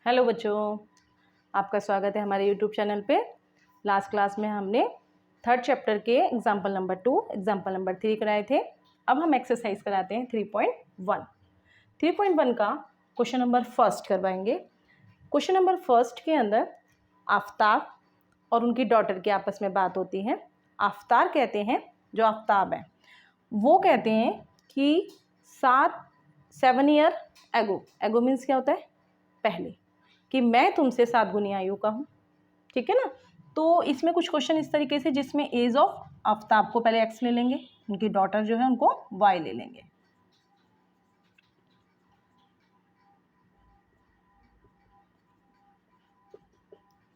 Hello बच्चों, आपका स्वागत है हमारे यूट्यूब चैनल पे। लास्ट क्लास में हमने थर्ड चैप्टर के एग्जाम्पल नंबर 2, एग्जाम्पल नंबर 3 कराए थे। अब हम एक्सरसाइज कराते हैं 3.1। 3.1 का क्वेश्चन नंबर फर्स्ट करवाएंगे। क्वेश्चन नंबर फर्स्ट के अंदर आफ्ताब और उनकी डॉटर की आपस में बात होती है। आफ्ताब कहते हैं, जो आफ्ताब है वो कहते हैं कि 7 ईयर एगो मीन्स क्या होता है, पहले, कि मैं तुमसे 7 गुनी आयु का हूँ। ठीक है ना। तो इसमें कुछ क्वेश्चन इस तरीके से, जिसमें एज ऑफ आफ्ताब को पहले एक्स ले लेंगे, उनकी डॉटर जो है उनको वाई ले लेंगे।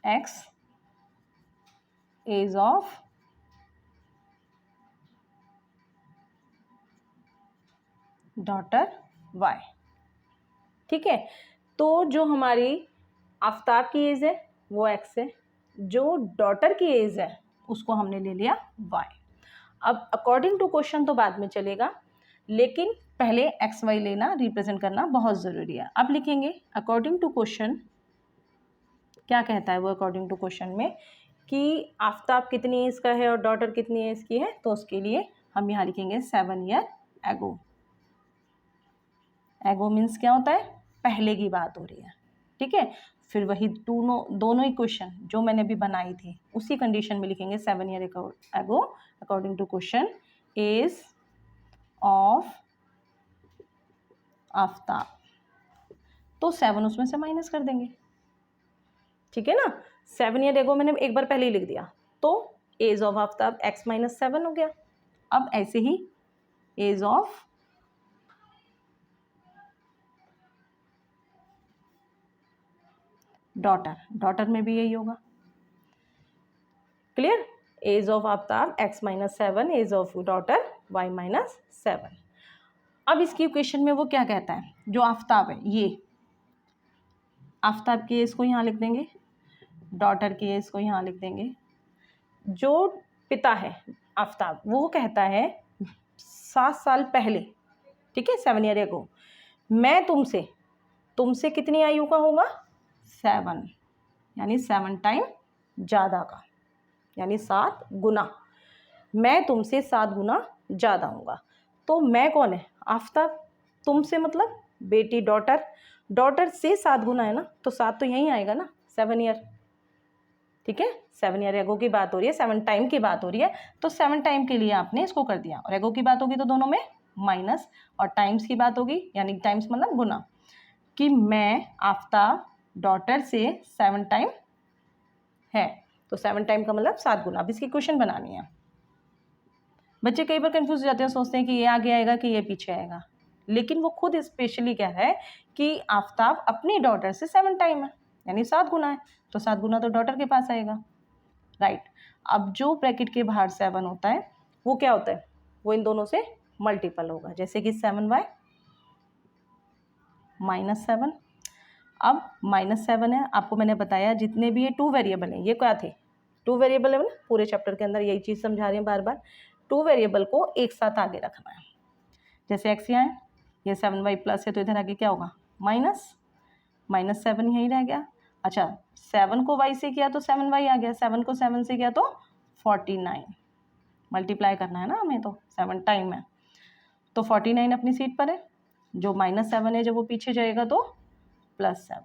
X age of daughter Y. ठीक है। तो जो हमारी आफ्ताब की एज है वो एक्स है, जो डॉटर की एज है उसको हमने ले लिया वाई। अब अकॉर्डिंग टू क्वेश्चन तो बाद में चलेगा, लेकिन पहले एक्स वाई लेना, रिप्रेजेंट करना बहुत ज़रूरी है। अब लिखेंगे अकॉर्डिंग टू क्वेश्चन। क्या कहता है वो अकॉर्डिंग टू क्वेश्चन में, कि आफ्ताब कितनी एज का है और डॉटर कितनी एज की है, तो उसके लिए हम यहाँ लिखेंगे 7 ईयर एगो। एगो मीन्स क्या होता है, पहले की बात हो रही है। ठीक है। फिर वही दोनों ही क्वेश्चन जो मैंने अभी बनाई थी उसी कंडीशन में लिखेंगे 7 year ago according to question age of Aftab. तो 7 उसमें से माइनस कर देंगे। ठीक है ना। 7 ईयर एगो मैंने एक बार पहले ही लिख दिया, तो एज ऑफ आफ्ताब x-7 हो गया। अब ऐसे ही एज ऑफ डॉटर में भी यही होगा। Clear. Age of Aftab x-7, age of daughter y-7। अब इसकी इक्वेशन में वो क्या कहता है, जो आफ्ताब है, ये आफ्ताब की एज को यहाँ लिख देंगे, डॉटर की एज को यहाँ लिख देंगे। जो पिता है आफ्ताब, वो कहता है 7 साल पहले, ठीक है, 7 ईयर एगो, मैं तुमसे कितनी आयु का होगा, 7, यानी 7 टाइम ज़्यादा का, यानी 7 गुना। मैं तुमसे 7 गुना ज़्यादा होगा। तो मैं कौन है, आफ्ताब। तुमसे मतलब बेटी, डॉटर से 7 गुना है ना, तो 7 तो यहीं आएगा ना, 7 ईयर। ठीक है। 7 ईयर एगो की बात हो रही है, 7 टाइम की बात हो रही है, तो 7 टाइम के लिए आपने इसको कर दिया। और एगो की बात होगी तो दोनों में माइनस, और टाइम्स की बात होगी, यानी टाइम्स मतलब गुना, कि मैं आफ्ताब डॉटर से 7 टाइम है, तो 7 टाइम का मतलब 7 गुना। अब इसकी क्वेश्चन बनानी है। बच्चे कई बार कंफ्यूज हो जाते हैं, सोचते हैं कि ये आगे आएगा कि ये पीछे आएगा, लेकिन वो खुद स्पेशली कह रहा है कि आफ्ताब अपनी डॉटर से 7 टाइम है, यानी 7 गुना है, तो 7 गुना तो डॉटर के पास आएगा। राइट। अब जो ब्रैकेट के बाहर 7 होता है वो क्या होता है, वो इन दोनों से मल्टीपल होगा, जैसे कि 7y -7। अब -7 है, आपको मैंने बताया जितने भी ये 2 वेरिएबल हैं, ये क्या थे, 2 वेरिएबल है ना, पूरे चैप्टर के अंदर यही चीज़ समझा रही हैं बार बार। 2 वेरिएबल को एक साथ आगे रखना है। जैसे x यहाँ है, ये 7y प्लस है, तो इधर आगे क्या होगा, -7 यहीं रह गया। अच्छा, 7 को y से किया तो 7y आ गया, 7 को 7 से किया तो 49। मल्टीप्लाई करना है ना हमें, तो 7 टाइम है, तो 49 अपनी सीट पर है। जो -7 है, जब वो पीछे जाएगा तो +7।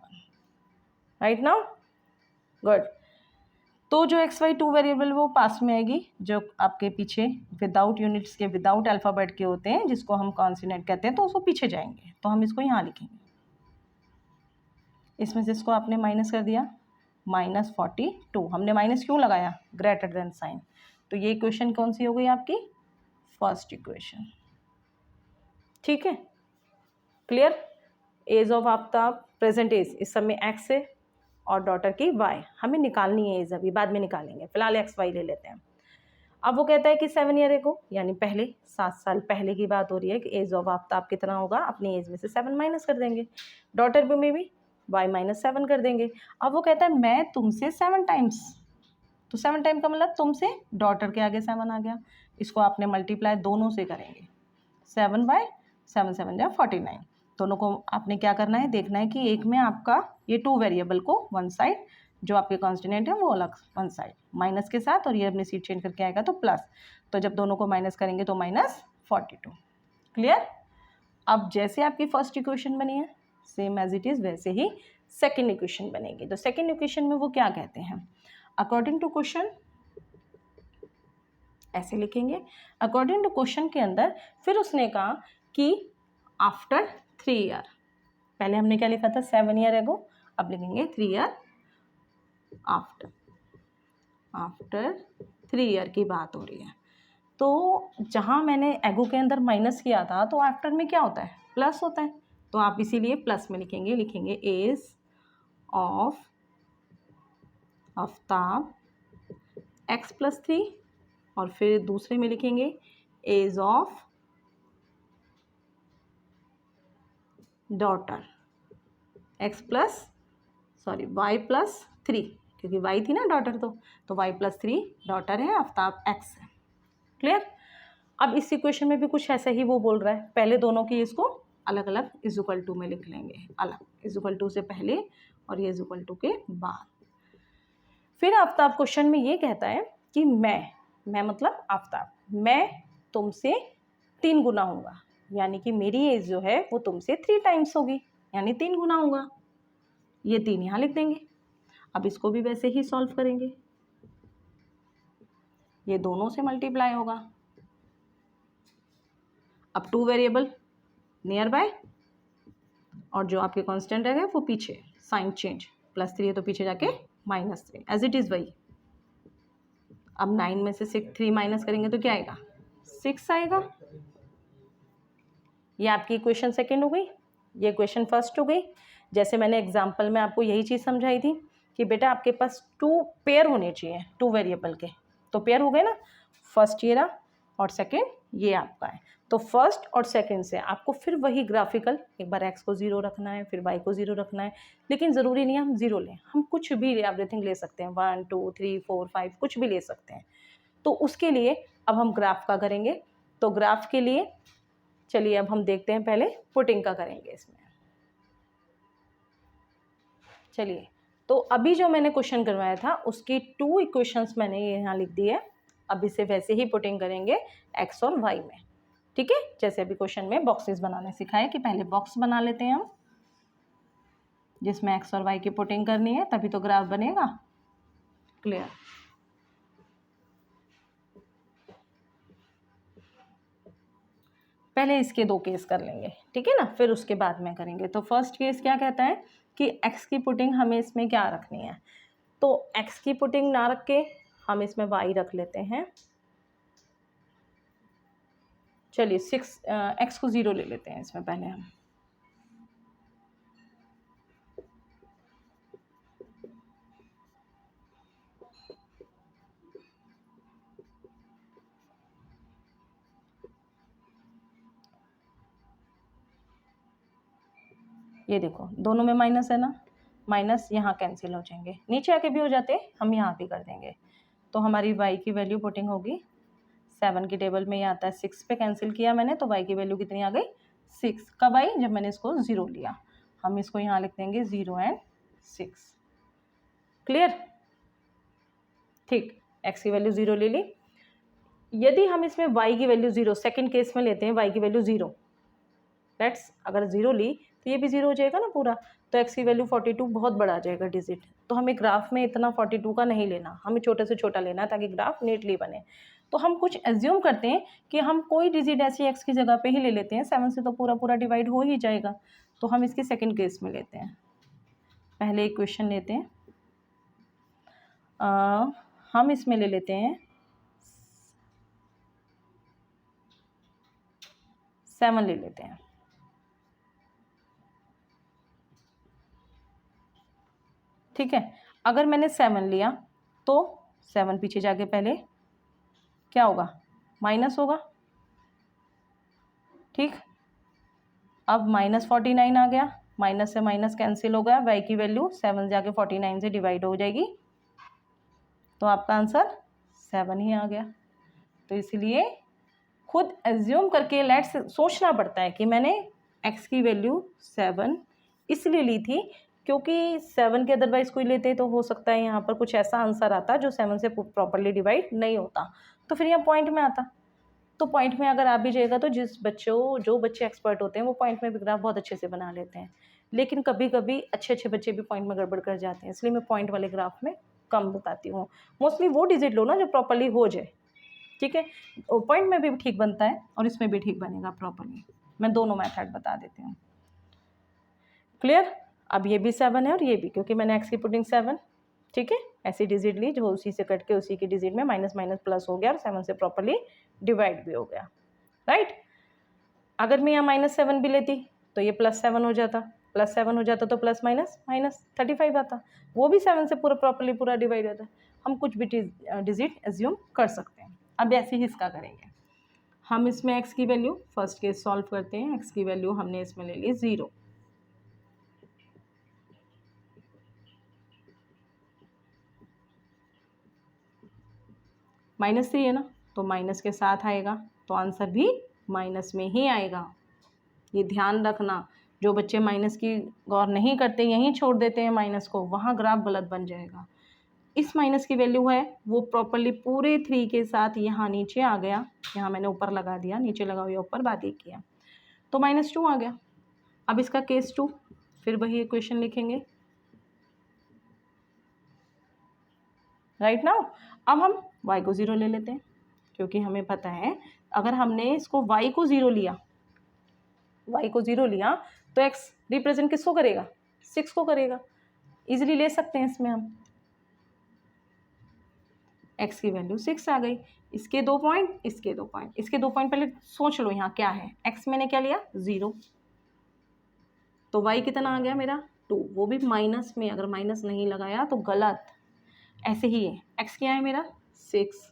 Right now, good. तो जो XY 2 वेरिएबल वो पास में आएगी, जो आपके पीछे विदाउट यूनिट्स के, विदाउट अल्फ़ाबेट के होते हैं, जिसको हम कॉन्सोनेंट कहते हैं, तो उसको पीछे जाएंगे, तो हम इसको यहाँ लिखेंगे। इसमें से इसको आपने माइनस कर दिया, -42। हमने माइनस क्यों लगाया, ग्रेटर देन साइन। तो ये इक्वेशन कौन सी हो गई आपकी, फर्स्ट इक्वेशन। ठीक है, clear. Age of Aftab, present age, इस सब में एक्स है और डॉटर की वाई। हमें निकालनी है एज, अभी बाद में निकालेंगे, फिलहाल एक्स वाई ले लेते हैं। अब वो कहता है कि 7 ईयर एगो, यानी पहले 7 साल पहले की बात हो रही है, कि एज ऑफ आफ्ताब कितना होगा, अपनी एज में से 7 माइनस कर देंगे, डॉटर में भी y-7 कर देंगे। अब वो कहता है मैं तुमसे 7 टाइम्स, तो 7 टाइम का मतलब तुमसे डॉटर के आगे 7 आ गया, इसको आपने मल्टीप्लाई दोनों से करेंगे, 7/7 7 7 49, दोनों को आपने क्या करना है, देखना है कि एक में आपका ये 2 वेरिएबल को वन साइड, जो आपके कॉन्स्टेंट है वो अलग वन साइड माइनस के साथ, और ये अपनी सीट चेंज करके आएगा तो प्लस। तो जब दोनों को माइनस करेंगे तो -42। क्लियर। अब जैसे आपकी फर्स्ट इक्वेशन बनी है सेम एज इट इज़ वैसे ही सेकेंड इक्वेशन बनेगी। तो सेकेंड इक्वेशन में वो क्या कहते हैं, अकॉर्डिंग टू क्वेश्चन ऐसे लिखेंगे। अकॉर्डिंग टू क्वेश्चन के अंदर फिर उसने कहा कि आफ्टर 3 ईयर, पहले हमने क्या लिखा था 7 ईयर एगो, अब लिखेंगे 3 ईयर आफ्टर 3 ईयर की बात हो रही है। तो जहाँ मैंने एगो के अंदर माइनस किया था तो आफ्टर में क्या होता है, प्लस होता है, तो आप इसीलिए प्लस में लिखेंगे एज ऑफ आफ्ताब x+3, और फिर दूसरे में लिखेंगे एज ऑफ डॉटर y+3, क्योंकि y थी ना डॉटर, तो y+3 डॉटर है, आफ्ताब x है। क्लियर। अब इस इक्वेशन में भी कुछ ऐसा ही वो बोल रहा है, पहले दोनों की इसको अलग अलग इज़ टू में लिख लेंगे, अलग इज़ टू से पहले और ये इज़ टू के बाद। फिर आफ्ताब क्वेश्चन में ये कहता है कि मैं मतलब आफ्ताब, मैं तुमसे 3 गुना होगा, यानी कि मेरी एज जो है वो तुमसे 3 टाइम्स होगी, यानी 3 गुना होगा। ये 3 यहाँ लिख देंगे। अब इसको भी वैसे ही सॉल्व करेंगे, ये दोनों से मल्टीप्लाई होगा। अब 2 वेरिएबल नियर बाय, और जो आपके कांस्टेंट रहेगा वो पीछे, साइन चेंज, +3 है तो पीछे जाके -3 एज इट इज़ वही। अब 9 में से 3 माइनस करेंगे तो क्या आएगा, 6 आएगा। ये आपकी इक्वेशन सेकेंड हो गई, ये इक्वेशन फर्स्ट हो गई। जैसे मैंने एग्जांपल में आपको यही चीज़ समझाई थी कि बेटा आपके पास 2 पेयर होने चाहिए 2 वेरिएबल के, तो पेयर हो गए ना, फर्स्ट ये रहा और सेकेंड ये आपका है। तो फर्स्ट और सेकंड से आपको फिर वही ग्राफिकल, एक बार x को 0 रखना है, फिर y को 0 रखना है, लेकिन ज़रूरी नहीं हम 0 लें, हम कुछ भी एवरीथिंग ले सकते हैं, 1 2 3 4 5 कुछ भी ले सकते हैं। तो उसके लिए अब हम ग्राफ का करेंगे। तो ग्राफ के लिए चलिए अब हम देखते हैं, पहले पुटिंग का करेंगे इसमें। चलिए, तो अभी जो मैंने क्वेश्चन करवाया था उसकी 2 इक्वेशंस मैंने यहाँ लिख दी है। अब इसे वैसे ही पुटिंग करेंगे x और y में, ठीक है। जैसे अभी क्वेश्चन में बॉक्सेस बनाने सिखाए कि पहले बॉक्स बना लेते हैं हम, जिसमें x और y की पुटिंग करनी है, तभी तो ग्राफ बनेगा। क्लियर। पहले इसके 2 केस कर लेंगे, ठीक है ना, फिर उसके बाद में करेंगे। तो फर्स्ट केस क्या कहता है कि x की पुटिंग हमें इसमें क्या रखनी है, तो x की पुटिंग ना रख के हम इसमें y रख लेते हैं। चलिए x को 0 ले लेते हैं इसमें पहले हम। ये देखो दोनों में माइनस है ना, माइनस यहाँ कैंसिल हो जाएंगे, नीचे आके भी हो जाते, हम यहाँ भी कर देंगे। तो हमारी y की वैल्यू पुटिंग होगी 7 की टेबल में ये आता है 6 पे कैंसिल किया मैंने, तो y की वैल्यू कितनी आ गई 6। कब आई, जब मैंने इसको 0 लिया। हम इसको यहाँ लिख देंगे 0 और 6। क्लियर। ठीक, x की वैल्यू 0 ले ली। यदि हम इसमें y की वैल्यू 0 सेकेंड केस में लेते हैं, y की वैल्यू 0, लेट्स अगर 0 ली तो ये भी 0 हो जाएगा ना पूरा, तो x की वैल्यू 42 बहुत बड़ा आ जाएगा डिजिट। तो हमें ग्राफ में इतना 42 का नहीं लेना, हमें छोटे से छोटा लेना है ताकि ग्राफ नीटली बने। तो हम कुछ एज्यूम करते हैं कि हम कोई डिजिट ऐसी x की जगह पे ही ले लेते हैं, 7 से तो पूरा पूरा डिवाइड हो ही जाएगा। तो हम इसके सेकेंड केस में लेते हैं, पहले इक्वेशन लेते हैं, हम इसमें ले लेते हैं 7 ले लेते हैं। ठीक है, अगर मैंने 7 लिया तो 7 पीछे जाके पहले क्या होगा, माइनस होगा। ठीक, अब -49 आ गया, माइनस से माइनस कैंसिल हो गया, y की वैल्यू 7 जाके 49 से डिवाइड हो जाएगी, तो आपका आंसर 7 ही आ गया। तो इसलिए खुद एज्यूम करके लेट्स सोचना पड़ता है कि मैंने x की वैल्यू 7 इसलिए ली थी क्योंकि 7 के अदरवाइज कोई लेते तो हो सकता है यहाँ पर कुछ ऐसा आंसर आता जो 7 से प्रॉपरली डिवाइड नहीं होता, तो फिर यहाँ पॉइंट में आता। तो पॉइंट में अगर आ भी जाएगा तो जो बच्चे एक्सपर्ट होते हैं वो पॉइंट में भी ग्राफ बहुत अच्छे से बना लेते हैं, लेकिन कभी कभी अच्छे बच्चे भी पॉइंट में गड़बड़ कर जाते हैं, इसलिए मैं पॉइंट वाले ग्राफ में कम बताती हूँ। मोस्टली वो डिजिट लो ना जो प्रॉपरली हो जाए, ठीक है। पॉइंट में भी ठीक बनता है और इसमें भी ठीक बनेगा प्रॉपरली। मैं दोनों मेथड बता देती हूँ। क्लियर? अब ये भी 7 है और ये भी, क्योंकि मैंने x की पुटिंग 7, ठीक है, ऐसी डिजिट ली जो उसी से कट के उसी की डिजिट में माइनस माइनस प्लस हो गया और 7 से प्रॉपरली डिवाइड भी हो गया, राइट। अगर मैं यहाँ -7 भी लेती तो ये +7 हो जाता, +7 हो जाता तो प्लस माइनस माइनस 35 आता, वो भी 7 से पूरा प्रॉपरली पूरा डिवाइड होता। हम कुछ भी डिजिट एज्यूम कर सकते हैं। अब ऐसे ही इसका करेंगे हम। इसमें x की वैल्यू फर्स्ट केस सॉल्व करते हैं। x की वैल्यू हमने इसमें ले ली 0, -3 है ना, तो माइनस के साथ आएगा तो आंसर भी माइनस में ही आएगा। ये ध्यान रखना, जो बच्चे माइनस की गौर नहीं करते यहीं छोड़ देते हैं माइनस को, वहाँ ग्राफ गलत बन जाएगा। इस माइनस की वैल्यू है वो प्रॉपरली पूरे 3 के साथ यहाँ नीचे आ गया, यहाँ मैंने ऊपर लगा दिया, नीचे लगा हुआ ऊपर बात एक किया तो -2 आ गया। अब इसका केस 2, फिर वही इक्वेशन लिखेंगे, राइट नाउ। अब हम y को 0 ले लेते हैं, क्योंकि हमें पता है अगर हमने इसको y को 0 लिया, y को 0 लिया तो x रिप्रेजेंट किसको करेगा, 6 को करेगा। इजीली ले सकते हैं इसमें हम, x की वैल्यू 6 आ गई। इसके 2 पॉइंट, इसके 2 पॉइंट, इसके 2 पॉइंट पहले सोच लो यहाँ क्या है। x मैंने क्या लिया 0, तो y कितना आ गया मेरा 2, वो भी माइनस में, अगर माइनस नहीं लगाया तो गलत। ऐसे ही है, x क्या है मेरा 6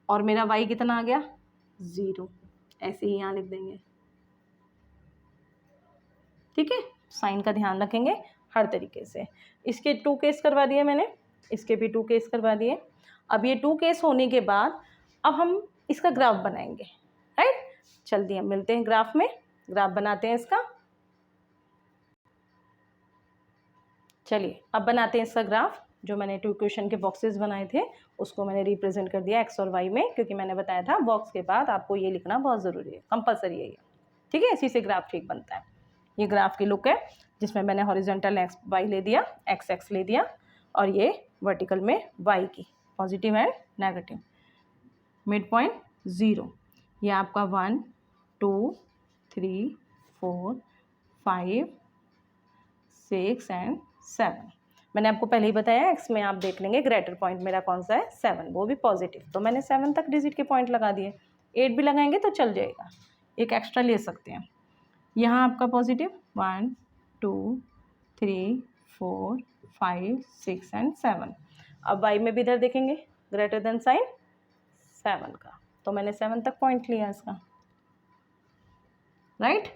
और मेरा y कितना आ गया 0, ऐसे ही यहाँ लिख देंगे, ठीक है। साइन का ध्यान रखेंगे हर तरीके से। इसके 2 केस करवा दिए मैंने, इसके भी 2 केस करवा दिए। अब ये 2 केस होने के बाद अब हम इसका ग्राफ बनाएंगे, राइट। जल्दी हम मिलते हैं ग्राफ में, ग्राफ बनाते हैं इसका। चलिए अब बनाते हैं इसका ग्राफ। जो मैंने 2 क्वेश्चन के बॉक्सेस बनाए थे उसको मैंने रिप्रेजेंट कर दिया x और y में, क्योंकि मैंने बताया था बॉक्स के बाद आपको ये लिखना बहुत ज़रूरी है, कंपलसरी है ये, ठीक है। इसी से ग्राफ ठीक बनता है। ये ग्राफ की लुक है जिसमें मैंने हॉरिजॉन्टल एक्स वाई ले दिया, एक्स एक्स ले दिया, और ये वर्टिकल में वाई की positive and negative, mid point 0। ये आपका 1 2 3 4 5 6 एंड 7। मैंने आपको पहले ही बताया एक्स में आप देख लेंगे ग्रेटर पॉइंट मेरा कौन सा है 7, वो भी पॉजिटिव, तो मैंने 7 तक डिजिट के पॉइंट लगा दिए। 8 भी लगाएंगे तो चल जाएगा, एक एक्स्ट्रा ले सकते हैं। यहाँ आपका पॉजिटिव 1 2 3 4 5 6 एंड 7। अब y में भी इधर देखेंगे ग्रेटर देन साइन 7 का, तो मैंने 7 तक पॉइंट लिया इसका, राइट,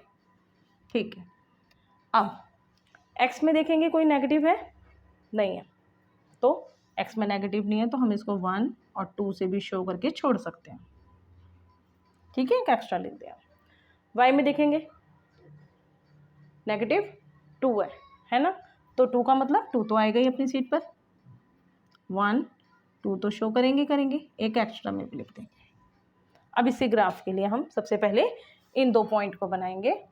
ठीक है। अब x में देखेंगे कोई नेगेटिव है नहीं है, तो x में नेगेटिव नहीं है तो हम इसको 1 और 2 से भी शो करके छोड़ सकते हैं, ठीक है, एक एक्स्ट्रा ले दिया। y में देखेंगे नेगेटिव 2 है ना, तो 2 का मतलब 2 तो आएगा ही अपनी सीट पर, 1 2 तो शो करेंगे, एक एक्स्ट्रा में भी लिख देंगे। अब इसी ग्राफ के लिए हम सबसे पहले इन 2 पॉइंट को बनाएंगे।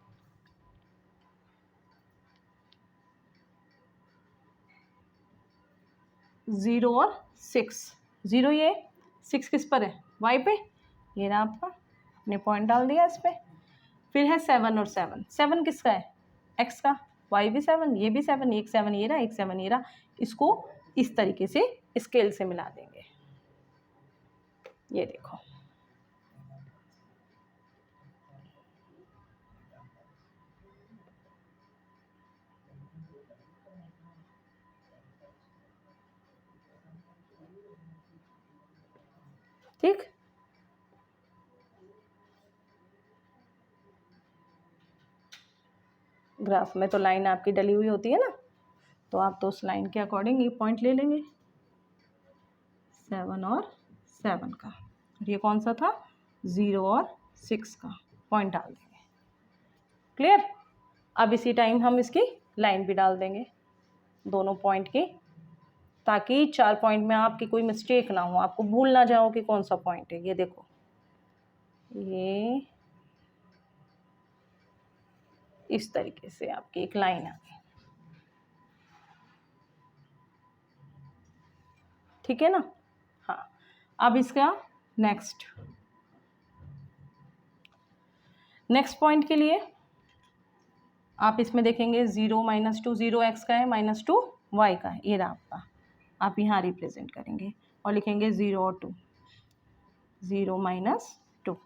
ज़ीरो और 6, 0 ये 6 किस पर है y पे, ये रहा आपका, अपने पॉइंट डाल दिया इस पर। फिर है 7 और 7, 7 किसका है x का, y भी 7 ये भी 7, एक 7 ये रहा, एक 7 ये रहा, इसको इस तरीके से स्केल से मिला देंगे। ये देखो ठीक, ग्राफ में तो लाइन आपकी डली हुई होती है ना, तो आप तो उस लाइन के अकॉर्डिंग ये पॉइंट ले लेंगे 7 और 7 का, और ये कौन सा था 0 और 6 का, पॉइंट डाल देंगे। क्लियर। अब इसी टाइम हम इसकी लाइन भी डाल देंगे दोनों पॉइंट की, ताकि 4 पॉइंट में आपकी कोई मिस्टेक ना हो, आपको भूल ना जाओ कि कौन सा पॉइंट है। ये देखो, ये इस तरीके से आपकी एक लाइन आ गई, ठीक है ना। हाँ, अब इसका नेक्स्ट पॉइंट के लिए आप इसमें देखेंगे 0 -2 0 x का है, -2 y का है, ये रहा आपका। आप यहाँ रिप्रेजेंट करेंगे और लिखेंगे 0 और 2, 0 -2।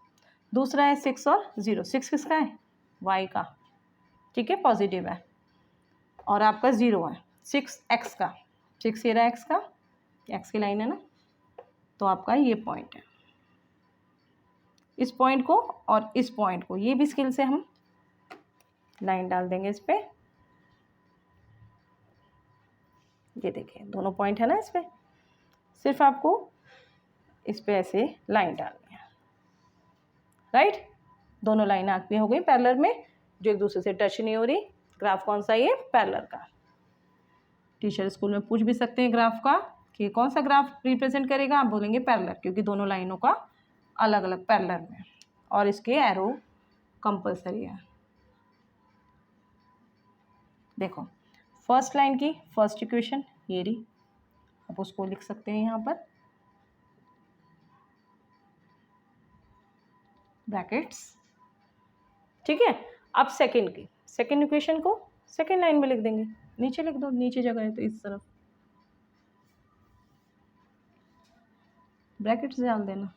दूसरा है 6 और 0, 6 किसका है, y का, ठीक है, पॉजिटिव है। और आपका 0 है 6 x का, 6 ये रहा x का, x की लाइन है ना, तो आपका ये पॉइंट है। इस पॉइंट को और इस पॉइंट को, ये भी स्केल से हम लाइन डाल देंगे इस पे। ये देखिए दोनों पॉइंट है ना इस पे, सिर्फ आपको इस पे ऐसे लाइन डालनी है, राइट। दोनों लाइन आपकी हो गई पैरेलल में, जो एक दूसरे से टच नहीं हो रही। ग्राफ कौन सा, ये पैरेलल का। टीचर स्कूल में पूछ भी सकते हैं ग्राफ का कि कौन सा ग्राफ रिप्रेजेंट करेगा, आप बोलेंगे पैरेलल, क्योंकि दोनों लाइनों का अलग अलग पैरेलल में, और इसके एरो कंपल्सरी है। देखो फर्स्ट लाइन की फर्स्ट इक्वेशन ये रही, आप उसको लिख सकते हैं यहाँ पर ब्रैकेट्स, ठीक है। अब सेकंड की सेकंड इक्वेशन को सेकंड लाइन में लिख देंगे, नीचे लिख दो, नीचे जगह है तो इस तरफ ब्रैकेट्स डाल देना,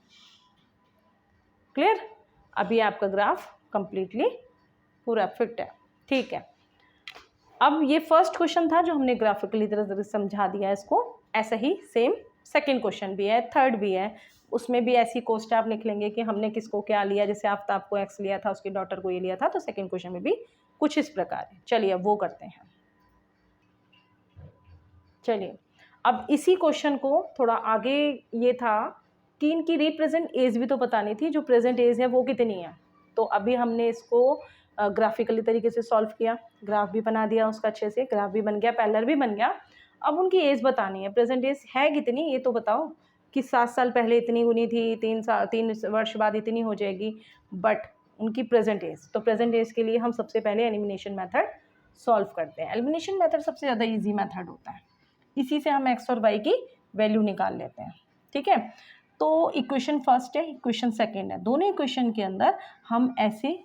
क्लियर। अभी आपका ग्राफ कंप्लीटली पूरा फिट है, ठीक है। अब ये फर्स्ट क्वेश्चन था जो हमने ग्राफिकली तरह समझा दिया इसको। ऐसा ही सेम सेकंड क्वेश्चन भी है, थर्ड भी है, उसमें भी ऐसी कोस्ट आप लिख लेंगे कि हमने किसको क्या लिया। जैसे आफ्ताब को एक्स लिया था, उसकी डॉटर को ये लिया था, तो सेकंड क्वेश्चन में भी कुछ इस प्रकार है। चलिए अब वो करते हैं। चलिए अब इसी क्वेश्चन को थोड़ा आगे, ये था कि इनकी रिप्रेजेंट एज भी तो बतानी थी, जो प्रेजेंट एज है वो कितनी है। तो अभी हमने इसको ग्राफिकली तरीके से सॉल्व किया, ग्राफ भी बना दिया उसका अच्छे से, ग्राफ भी बन गया, पैरेलल भी बन गया। अब उनकी एज बतानी है, प्रेजेंट एज है कितनी ये तो बताओ, कि 7 साल पहले इतनी हुई थी, 3 वर्ष बाद इतनी हो जाएगी, बट उनकी प्रेजेंट एज। तो प्रेजेंट एज के लिए हम सबसे पहले एलिमिनेशन मेथड सॉल्व करते हैं। एलिमिनेशन मेथड सबसे ज़्यादा ईजी मेथड होता है, इसी से हम एक्स और वाई की वैल्यू निकाल लेते हैं, ठीक है। तो इक्वेशन फर्स्ट है, इक्वेशन सेकंड है, दोनों इक्वेशन के अंदर हम ऐसे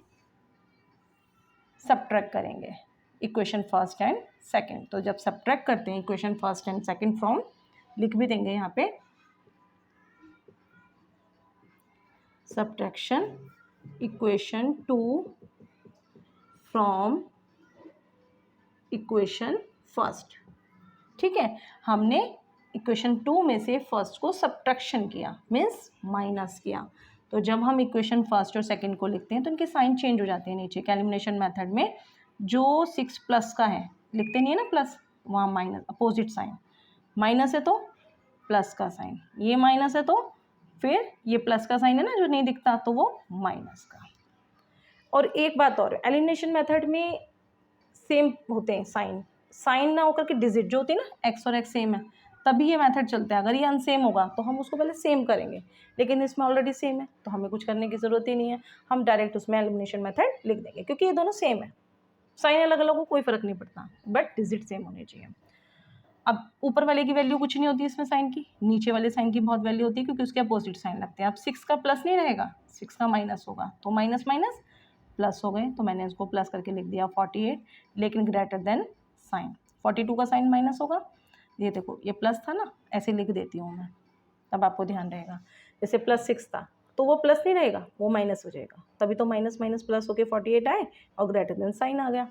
सब्ट्रैक्ट करेंगे इक्वेशन फर्स्ट एंड सेकंड। तो जब सब्ट्रैक्ट करते हैं equation first and second from, लिख भी देंगे यहाँ पे subtraction equation 2 from equation first, ठीक है। हमने इक्वेशन 2 में से फर्स्ट को सब्ट्रैक्शन किया, मीन्स माइनस किया। तो जब हम इक्वेशन फर्स्ट और सेकंड को लिखते हैं तो इनके साइन चेंज हो जाते हैं नीचे। एलिमिनेशन मेथड में जो 6 प्लस का है, लिखते नहीं है ना प्लस, वहाँ माइनस, अपोजिट साइन, माइनस है तो प्लस का साइन, ये माइनस है तो फिर ये प्लस का साइन है ना जो नहीं दिखता, तो वो माइनस का। और एक बात और, एलिमिनेशन मेथड में सेम होते हैं साइन, साइन ना होकर के डिजिट जो होती है ना, एक्स और एक्स सेम है, तभी ये मेथड चलता है। अगर ये अनसेम होगा तो हम उसको पहले सेम करेंगे, लेकिन इसमें ऑलरेडी सेम है तो हमें कुछ करने की ज़रूरत ही नहीं है, हम डायरेक्ट उसमें एलिमिनेशन मेथड लिख देंगे, क्योंकि ये दोनों सेम है। साइन अलग अलग हो कोई फ़र्क नहीं पड़ता, बट डिजिट सेम होने चाहिए। अब ऊपर वाले की वैल्यू कुछ नहीं होती इसमें साइन की, नीचे वाले साइन की बहुत वैल्यू होती है, क्योंकि उसके अपोजिट साइन लगते हैं। अब 6 का प्लस नहीं रहेगा, 6 का माइनस होगा, तो माइनस माइनस प्लस हो गए, तो मैंने इसको प्लस करके लिख दिया 48, लेकिन ग्रेटर देन साइन। 42 का साइन माइनस होगा, ये देखो ये प्लस था ना, ऐसे लिख देती हूँ मैं, तब आपको ध्यान रहेगा। जैसे +6 था तो वो प्लस नहीं रहेगा, वो माइनस हो जाएगा, तभी तो माइनस माइनस प्लस होके 48 आए और ग्रेटर देन साइन आ गया।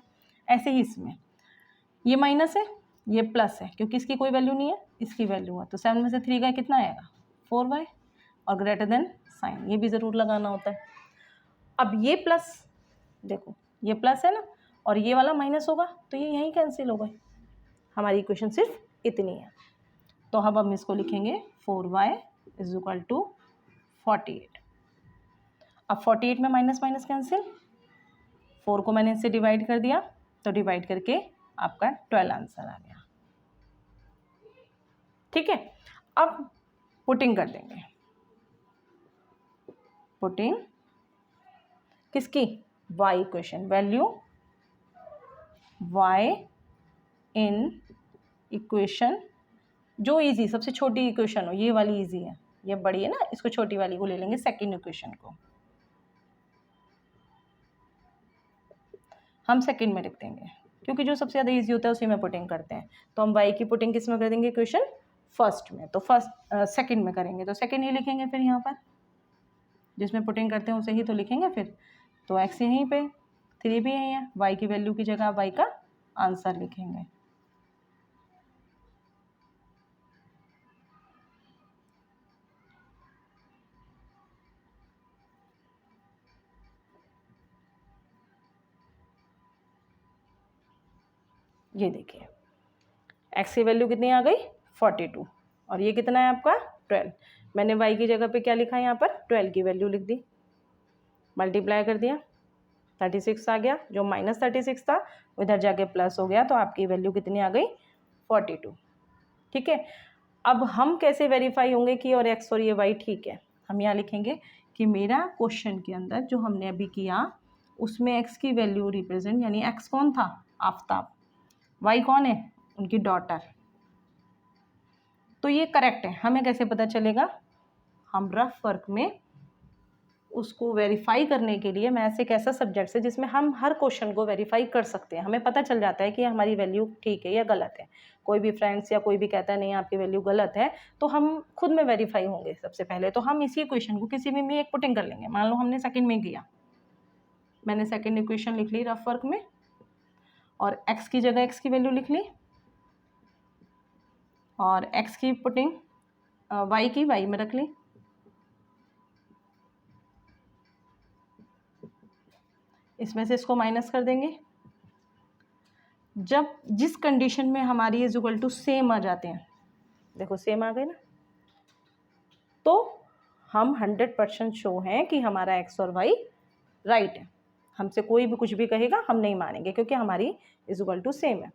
ऐसे ही इसमें ये माइनस है, ये प्लस है, क्योंकि इसकी कोई वैल्यू नहीं है, इसकी वैल्यू है, तो 7 में से 3 गए कितना आएगा 4y, और ग्रेटर देन साइन, ये भी ज़रूर लगाना होता है। अब ये प्लस, देखो ये प्लस है ना, और ये वाला माइनस होगा, तो ये यहीं कैंसिल हो गए, हमारी इक्वेशन सिर्फ इतनी है। तो अब हम इसको लिखेंगे 4y = 48। अब 48 में माइनस माइनस कैंसिल, 4 को मैंने इससे डिवाइड कर दिया, तो डिवाइड करके आपका 12 आंसर आ गया। ठीक है, अब पुटिंग कर देंगे। पुटिंग किसकी? y equation, value y in equation, जो इजी सबसे छोटी इक्वेशन हो, ये वाली इजी है, ये बड़ी है ना, इसको छोटी वाली को ले लेंगे, सेकंड इक्वेशन को हम सेकंड में लिख देंगे, क्योंकि जो सबसे ज़्यादा इजी होता है उसी में पुटिंग करते हैं। तो हम y की पुटिंग किस में कर देंगे? इक्वेशन फर्स्ट में, तो सेकंड में करेंगे, तो सेकंड ही लिखेंगे फिर यहाँ पर, जिसमें पुटिंग करते हैं उसे ही तो लिखेंगे फिर। तो x यहीं पे, 3 भी यहीं है, y की वैल्यू की जगह y का आंसर लिखेंगे। ये देखिए x की वैल्यू कितनी आ गई? 42, और ये कितना है आपका? 12। मैंने y की जगह पे क्या लिखा है यहाँ पर? 12 की वैल्यू लिख दी, मल्टीप्लाई कर दिया, 36 आ गया, जो -36 था उधर जाके प्लस हो गया, तो आपकी वैल्यू कितनी आ गई? 42। ठीक है, अब हम कैसे वेरीफाई होंगे कि और x और ये y ठीक है? हम यहाँ लिखेंगे कि मेरा क्वेश्चन के अंदर जो हमने अभी किया उसमें x की वैल्यू रिप्रेजेंट, यानी x कौन था? आफ्ताब। y कौन है? उनकी डॉटर। तो ये करेक्ट है। हमें कैसे पता चलेगा? हम रफ वर्क में उसको वेरीफाई करने के लिए, मैथ्स एक ऐसा सब्जेक्ट है जिसमें हम हर क्वेश्चन को वेरीफाई कर सकते हैं। हमें पता चल जाता है कि हमारी वैल्यू ठीक है या गलत है। कोई भी फ्रेंड्स या कोई भी कहता है नहीं आपकी वैल्यू गलत है, तो हम खुद में वेरीफाई होंगे। सबसे पहले तो हम इसी क्वेश्चन को किसी में भी एक पुटिंग कर लेंगे। मान लो हमने सेकंड में किया, मैंने सेकंड इक्वेशन लिख ली रफ वर्क में, और x की जगह x की वैल्यू लिख ली, और x की पुटिंग y की y में रख ली। इसमें से इसको माइनस कर देंगे। जब जिस कंडीशन में हमारी इज इक्वल टू सेम आ जाते हैं, देखो सेम आ गए ना, तो हम 100% शो हैं कि हमारा x और y राइट है। हमसे कोई भी कुछ भी कहेगा हम नहीं मानेंगे, क्योंकि हमारी इज इक्वल टू सेम है।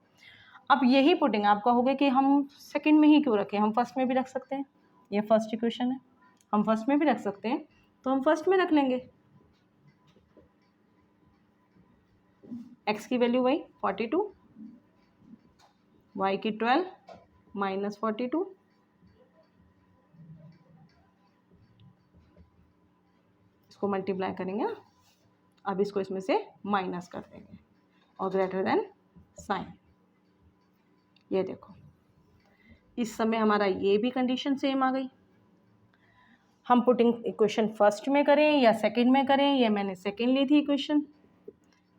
अब यही पुटिंग आपका होगा कि हम सेकंड में ही क्यों रखें, हम फर्स्ट में भी रख सकते हैं। ये फर्स्ट इक्वेशन है, हम फर्स्ट में भी रख सकते हैं, तो हम फर्स्ट में रख लेंगे। x की वैल्यू वही 42, y की 12 माइनस 42, इसको मल्टीप्लाई करेंगे ना, अब इसको इसमें से माइनस कर देंगे और ग्रेटर देन साइन। ये देखो इस समय हमारा ये भी कंडीशन सेम आ गई। हम पुटिंग इक्वेशन फर्स्ट में करें या सेकंड में करें, ये मैंने सेकंड ली थी इक्वेशन,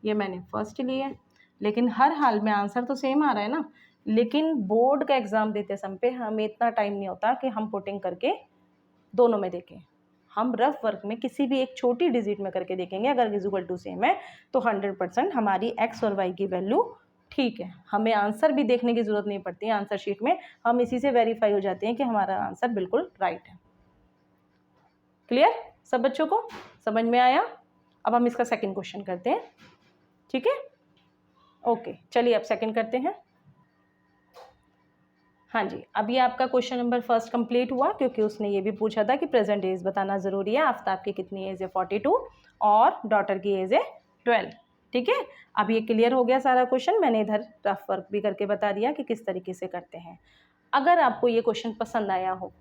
ये मैंने फर्स्ट ली है, लेकिन हर हाल में आंसर तो सेम आ रहा है ना। लेकिन बोर्ड का एग्ज़ाम देते समय पे हमें इतना टाइम नहीं होता कि हम पुटिंग करके दोनों में देखें। हम रफ वर्क में किसी भी एक छोटी डिजिट में करके देखेंगे, अगर इज इक्वल टू सेम है तो 100% हमारी x और y की वैल्यू ठीक है। हमें आंसर भी देखने की ज़रूरत नहीं पड़ती है, आंसर शीट में हम इसी से वेरीफाई हो जाते हैं कि हमारा आंसर बिल्कुल राइट है। क्लियर? सब बच्चों को समझ में आया? अब हम इसका सेकंड क्वेश्चन करते हैं, ठीक है? ओके, चलिए अब सेकंड करते हैं। हाँ जी, अब ये आपका क्वेश्चन नंबर फर्स्ट कंप्लीट हुआ, क्योंकि उसने ये भी पूछा था कि प्रेजेंट एज बताना ज़रूरी है। आफ्ताब की कितनी एज है? 42, और डॉटर की एज है 12। ठीक है, अब ये क्लियर हो गया सारा क्वेश्चन। मैंने इधर रफ वर्क भी करके बता दिया कि किस तरीके से करते हैं। अगर आपको ये क्वेश्चन पसंद आया हो,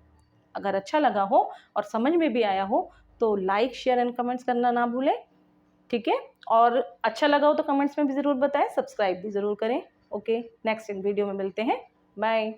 अगर अच्छा लगा हो और समझ में भी आया हो, तो लाइक शेयर एंड कमेंट्स करना ना भूलें, ठीक है? और अच्छा लगा हो तो कमेंट्स में भी ज़रूर बताएं, सब्सक्राइब भी ज़रूर करें। ओके, नेक्स्ट वीडियो में मिलते हैं, बाय।